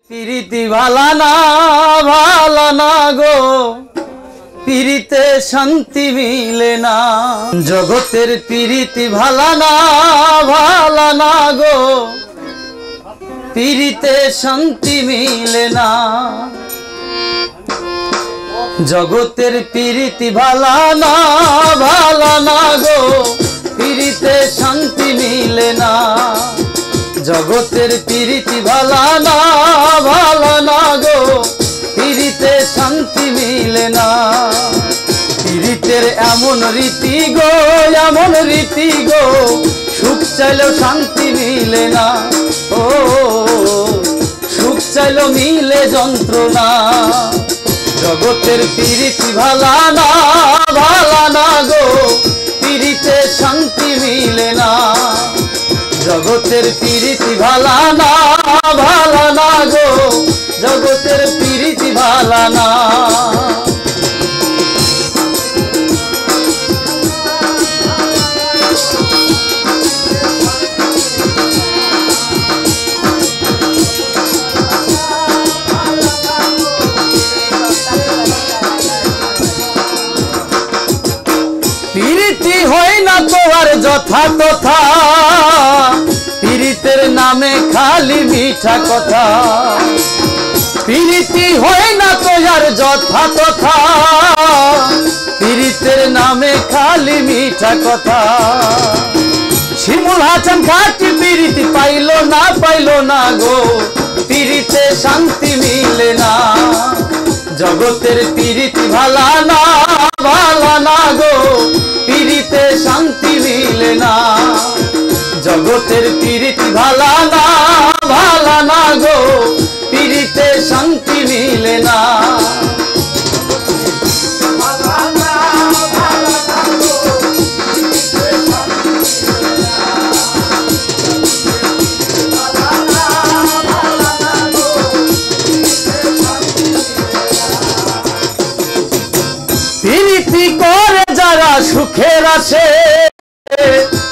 পিরিতি ভালা না গো, পিরিতে শান্তি মিলে না। জগতের পিরিতি ভালা না গো, পিরিতে শান্তি মিলে না। জগতের পিরিতি ভালা না গো, পিরিতে শান্তি মিলে না। জগতের পিরিতি ভালা না গো, পিরিতে শান্তি মিলে না। পিরিতের এমন রীতি গো, সুখ চাইলেও শান্তি মিলে না। ও সুখ চাইলেও মিলে যন্ত্রণা। জগতের পিরিতি ভালা না গো, পিরিতে শান্তি মিলে না। জগতের পিরিতি ভালা না গো, জগতের পিরিতি ভালা না। পিরিতি হয় না তো আর যথা তথা, পিরিতের নামে খালি মিঠা কথা। পিরিতি হয় না তো আর যথা তথা, পিরিতের নামে খালি মিঠা কথা। শিমুল হাসান খাটি পিরিতি পাইলো না গো, পিরিতে শান্তি মিলে না। জগতের পিরিতি ভালা না গো, পিরিতে শান্তি মিলে না। জগতের পিরিতি ভালা না গো, পিরিতে শান্তি মিলে না। পিরিতি করে যারা সুখের আসে,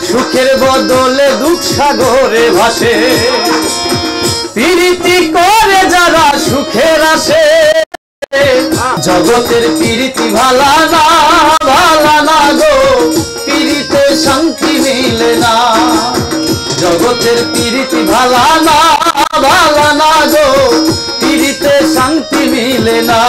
সুখের বদলে দুঃখ সাগরে ভাসে। পিরিতি করে যারা সুখের আসে, জগতের পিরিতি ভালা না গো, পিরিতে শান্তি মিলে না। জগতের পিরিতি ভালা না গো, পিরিতে শান্তি মিলে না।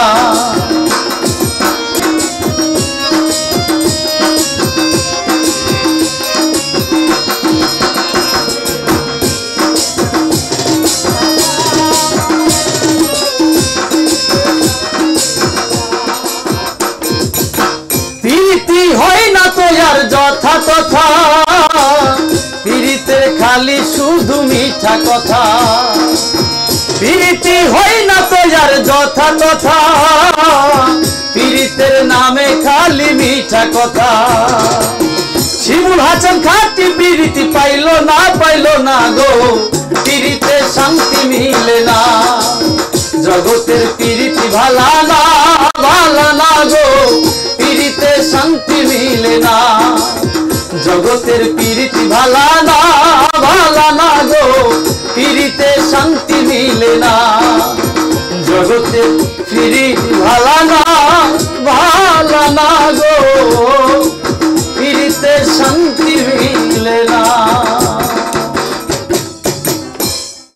পিরিতি হয় না তো আর যথা তথা, পিরিতে খালি শুধু মিঠা কথা। পিরিতি হয় না তো আর যথা তথা, পিরিতের নামে খালি মিঠা কথা। শিমুল হাসান খাটি পিরিতি পাইলো না গো, পিরিতে শান্তি মিলে না। জগতের পিরিতি ভালা না গো, পিরিতে শান্তি মিলে না। জগতের পিরিতি ভালা না গো, পিরিতে শান্তি মিলে না। জগতের পিরিতি ভালা না গো, পিরিতে শান্তি মিলে না।